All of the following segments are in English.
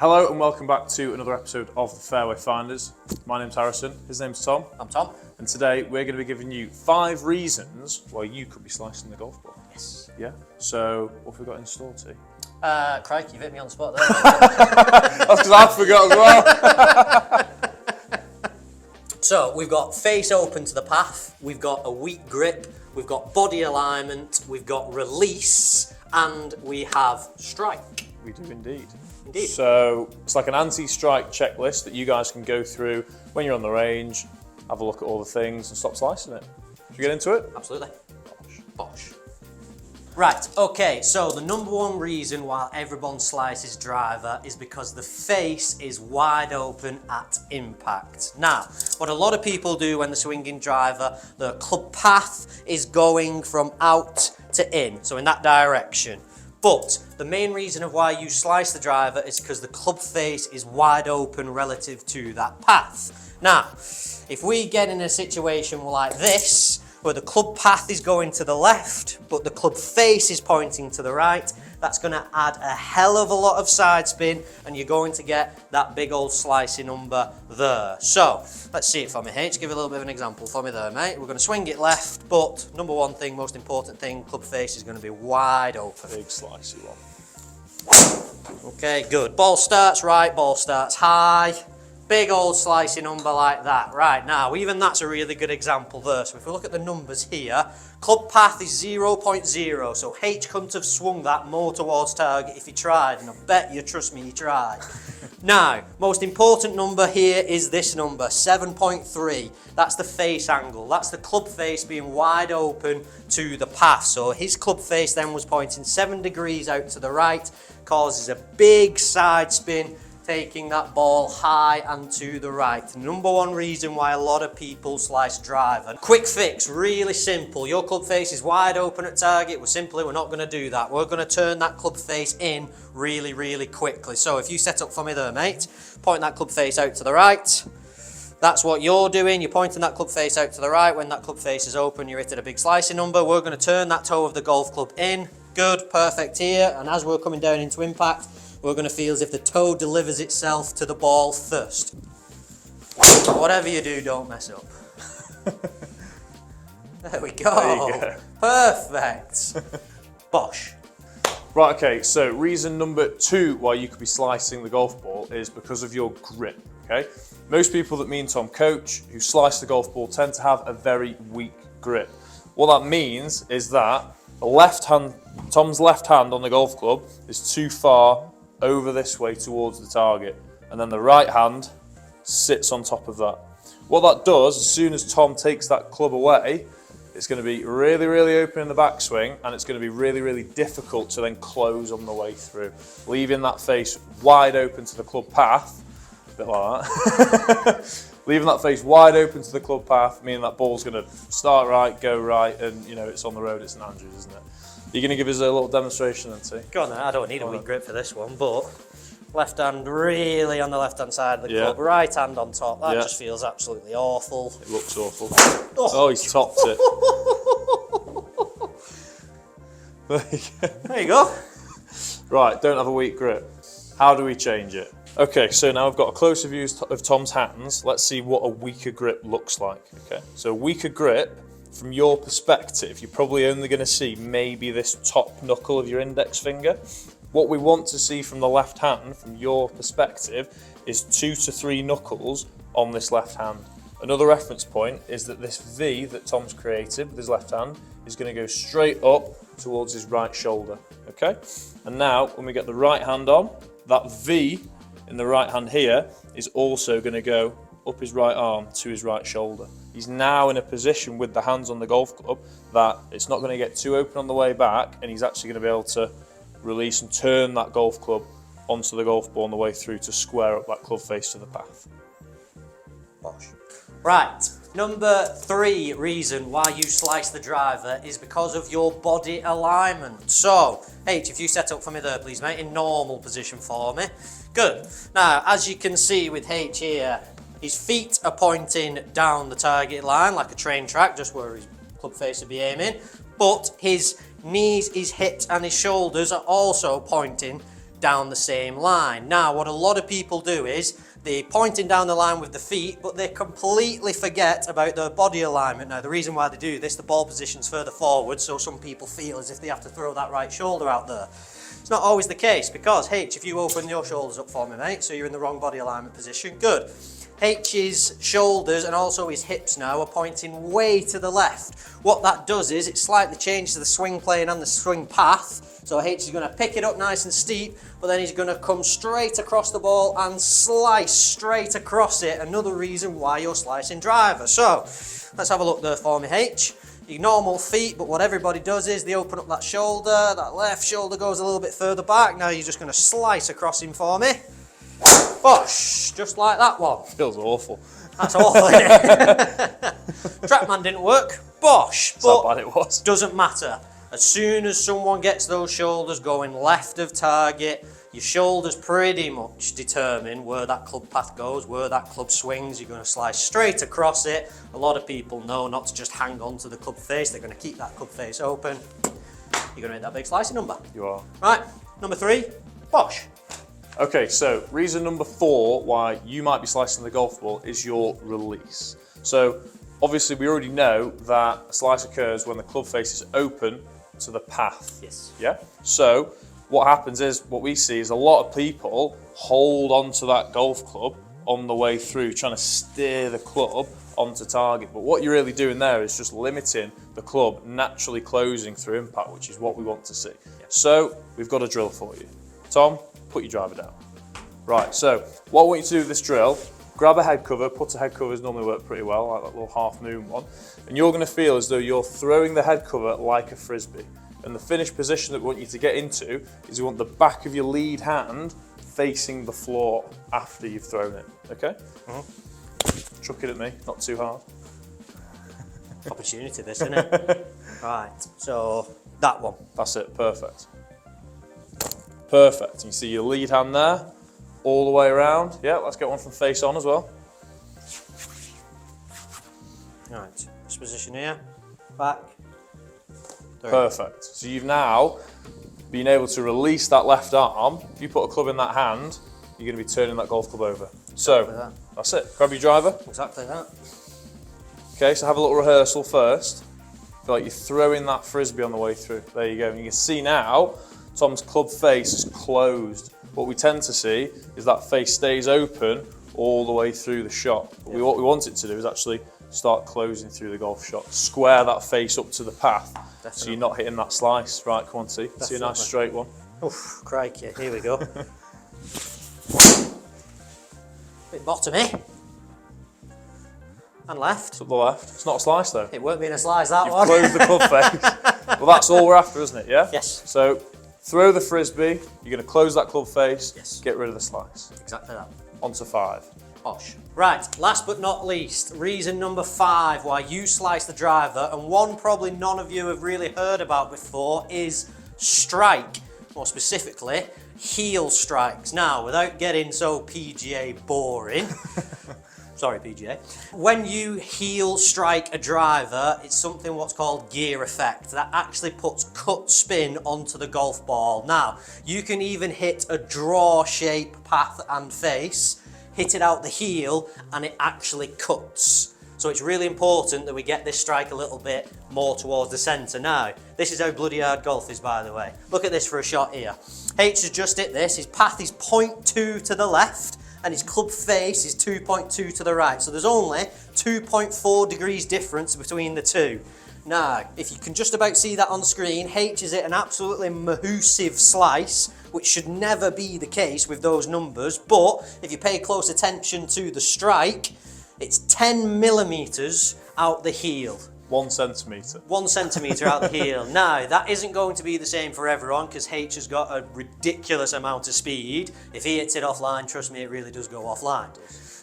Hello and welcome back to another episode of the Fairway Finders. My name's Harrison, his name's Tom. I'm Tom. And today we're going to be giving you 5 reasons why you could be slicing the golf ball. Yes. Yeah? So, what have we got in store, T? Crikey, you've hit me on the spot there. That's because I forgot as well. So, we've got face open to the path, we've got a weak grip, we've got body alignment, we've got release, and we have strike. We do indeed. Indeed. So, it's like an anti-strike checklist that you guys can go through when you're on the range, have a look at all the things and stop slicing it. Should we get into it? Absolutely. Bosh. Right, okay, so the number one reason why everyone slices driver is because the face is wide open at impact. Now, what a lot of people do when they're swinging driver, the club path is going from out to in, so in that direction. But the main reason of why you slice the driver is because the club face is wide open relative to that path. Now, if we get in a situation like this, where the club path is going to the left, but the club face is pointing to the right, that's going to add a hell of a lot of side spin, and you're going to get that big old slicing number there. So, let's see it for me, H. Give a little bit of an example for me there, mate. We're going to swing it left, but number one thing, most important thing, club face is going to be wide open. Big slicey one. Okay, good. Ball starts right, ball starts high. Big old slicing number like that. Right, now, even that's a really good example there. So if we look at the numbers here, club path is 0.0, so H couldn't have swung that more towards target if he tried, and I bet you, trust me, he tried. Now, most important number here is this number, 7.3. That's the face angle. That's the club face being wide open to the path. So his club face then was pointing 7 degrees out to the right, causes a big side spin, taking that ball high and to the right. Number one reason why a lot of people slice driver. Quick fix, really simple. Your club face is wide open at target. We're not going to do that. We're going to turn that club face in really, really quickly. So if you set up for me there, mate, point that club face out to the right. That's what you're doing. You're pointing that club face out to the right. When that club face is open, you're hitting a big slicing number. We're going to turn that toe of the golf club in. Good, perfect here. And as we're coming down into impact, we're going to feel as if the toe delivers itself to the ball first. Whatever you do, don't mess up. There we go. There you go. Perfect. Bosh. Right, okay, so reason number 2 why you could be slicing the golf ball is because of your grip, okay? Most people that me and Tom coach who slice the golf ball tend to have a very weak grip. What that means is that Tom's left hand on the golf club is too far over this way towards the target, and then the right hand sits on top of that. What that does, as soon as Tom takes that club away, it's going to be really, really open in the backswing, and it's going to be really, really difficult to then close on the way through, leaving that face wide open to the club path, a bit like that. Leaving that face wide open to the club path, meaning that ball's going to start right, go right, and it's on the road at St Andrews, isn't it? You're going to give us a little demonstration then, T? Go on then, I don't need a weak grip for this one, but left hand really on the left hand side of the club, right hand on top, that just feels absolutely awful. It looks awful. Oh, he's topped it. There you go. Right, don't have a weak grip. How do we change it? Okay, so now I've got a closer view of Tom's hands. Let's see what a weaker grip looks like. Okay, so a weaker grip, from your perspective, you're probably only going to see maybe this top knuckle of your index finger. What we want to see from the left hand, from your perspective, is 2 to 3 knuckles on this left hand. Another reference point is that this V that Tom's created with his left hand is going to go straight up towards his right shoulder. Okay, and now when we get the right hand on, that V in the right hand here is also going to go up his right arm to his right shoulder. He's now in a position with the hands on the golf club that it's not going to get too open on the way back, and he's actually going to be able to release and turn that golf club onto the golf ball on the way through to square up that club face to the path. Bosh. Right, number 3 reason why you slice the driver is because of your body alignment. So, H, if you set up for me there, please, mate, in normal position for me. Good. Now, as you can see with H here, his feet are pointing down the target line like a train track, just where his club face would be aiming. But his knees, his hips and his shoulders are also pointing down the same line. Now, what a lot of people do is they're pointing down the line with the feet, but they completely forget about their body alignment. Now, the reason why they do this, the ball position's further forward, so some people feel as if they have to throw that right shoulder out there. It's not always the case, because H, if you open your shoulders up for me, mate, so you're in the wrong body alignment position, good. H's shoulders and also his hips now are pointing way to the left. What that does is it slightly changes the swing plane and the swing path. So H is going to pick it up nice and steep, but then he's going to come straight across the ball and slice straight across it. Another reason why you're slicing driver. So let's have a look there for me, H. Your normal feet, but what everybody does is they open up that shoulder, that left shoulder goes a little bit further back. Now you're just going to slice across him for me. Bosh, just like that one. Feels awful. That's awful, isn't it? Trackman didn't work. Bosh. That's how bad it was. Doesn't matter. As soon as someone gets those shoulders going left of target, your shoulders pretty much determine where that club path goes, where that club swings. You're going to slice straight across it. A lot of people know not to just hang on to the club face. They're going to keep that club face open. You're going to make that big slicing number. You are. Right, number 3, bosh. Okay, so reason number 4 why you might be slicing the golf ball is your release. So obviously we already know that a slice occurs when the club face is open to the path. Yes. Yeah? So what happens is, what we see is a lot of people hold onto that golf club on the way through, trying to steer the club onto target. But what you're really doing there is just limiting the club naturally closing through impact, which is what we want to see. Yep. So we've got a drill for you. Tom, put your driver down. Right, so what I want you to do with this drill, grab a head cover. Putter head covers normally work pretty well, like that little half moon one. And you're going to feel as though you're throwing the head cover like a frisbee. And the finished position that we want you to get into is you want the back of your lead hand facing the floor after you've thrown it, okay? Chuck it at me, not too hard. Opportunity this, isn't it? Right, so that one. That's it, perfect. Perfect, you see your lead hand there, all the way around. Yeah, let's get one from face on as well. Right, this position here, back. Perfect. So you've now been able to release that left arm. If you put a club in that hand, you're going to be turning that golf club over. So that's it. Grab your driver. Exactly that. Okay, so have a little rehearsal first. Feel like you're throwing that frisbee on the way through. There you go. And you can see now Tom's club face is closed. What we tend to see is that face stays open all the way through the shot. But what we want it to do is actually start closing through the golf shot. Square that face up to the path. Definitely. So you're not hitting that slice. Right, come on, see. See a nice straight one. Oof, crikey, here we go. Bit bottomy. And left. It's up the left. It's not a slice though. It won't be in a slice, that You've one. closed the club face. Well, that's all we're after, isn't it? Yeah? Yes. So throw the frisbee. You're going to close that club face. Yes. Get rid of the slice. Exactly that. On to 5. Posh. Right, last but not least, reason number 5 why you slice the driver, and one probably none of you have really heard about before, is strike. More specifically, heel strikes. Now, without getting so PGA boring, sorry PGA, when you heel strike a driver, it's something what's called gear effect. That actually puts cut spin onto the golf ball. Now, you can even hit a draw shape path and face, hit it out the heel, and it actually cuts. So it's really important that we get this strike a little bit more towards the centre. Now, this is how bloody hard golf is, by the way. Look at this for a shot here. H has just hit this. His path is 0.2 to the left, and his club face is 2.2 to the right. So there's only 2.4 degrees difference between the two. Now, if you can just about see that on the screen, H is hit an absolutely massive slice, which should never be the case with those numbers, but if you pay close attention to the strike, it's 10 millimeters out the heel. 1 centimetre. 1 centimetre out the heel. Now, that isn't going to be the same for everyone, because H has got a ridiculous amount of speed. If he hits it offline, trust me, it really does go offline.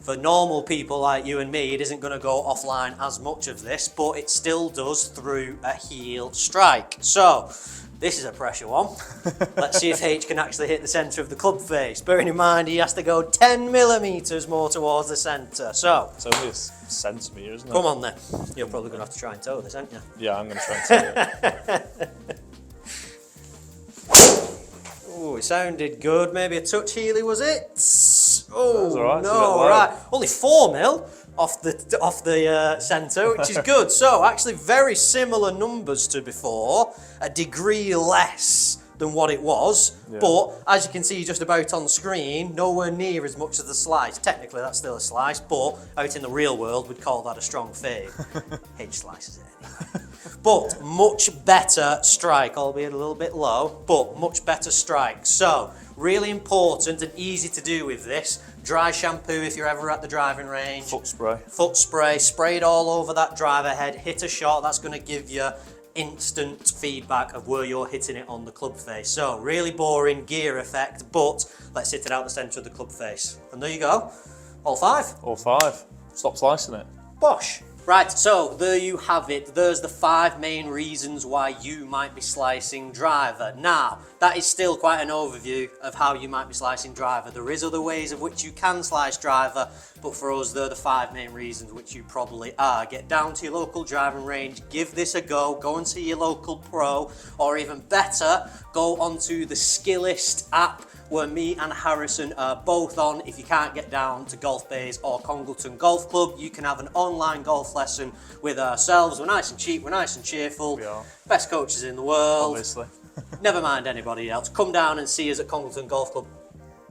For normal people like you and me, it isn't going to go offline as much of this, but it still does through a heel strike. So, this is a pressure one. Let's see if H can actually hit the centre of the club face. Bearing in mind, he has to go 10 millimetres more towards the centre. So, it's only a centimetre, isn't it? Come on then. You're probably going to have to try and toe this, aren't you? Yeah, I'm going to try and toe it. Ooh, it sounded good. Maybe a touch Healy, was it? Oh, all right. no, right. Only 4 mil off the centre, which is good. So, actually very similar numbers to before, a degree less than what it was, but as you can see just about on screen, nowhere near as much as the slice. Technically that's still a slice, but out in the real world we'd call that a strong fade. H slices it anyway. But much better strike, albeit a little bit low, but much better strike. So, really important and easy to do with this. Dry shampoo if you're ever at the driving range. Foot spray. Foot spray, spray it all over that driver head, hit a shot, that's going to give you instant feedback of where you're hitting it on the club face. So, really boring gear effect, but let's hit it out the centre of the club face. And there you go, all 5. All 5. Stop slicing it. Bosh. Right, so there you have it. There's the 5 main reasons why you might be slicing driver. Now, that is still quite an overview of how you might be slicing driver. There is other ways of which you can slice driver, but for us, they're the 5 main reasons which you probably are. Get down to your local driving range, give this a go and see your local pro, or even better, go onto the Skillest app, where me and Harrison are both on. If you can't get down to Golf Bays or Congleton Golf Club, you can have an online golf lesson with ourselves. We're nice and cheap, we're nice and cheerful. We are. Best coaches in the world. Obviously. Never mind anybody else. Come down and see us at Congleton Golf Club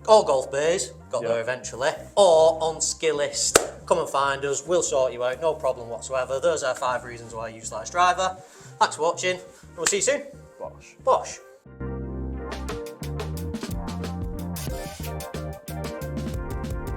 or Golf Bays, got there eventually, or on Skillest. Come and find us, we'll sort you out, no problem whatsoever. Those are 5 reasons why you slice driver. Thanks for watching, and we'll see you soon. Bosh. Bosh.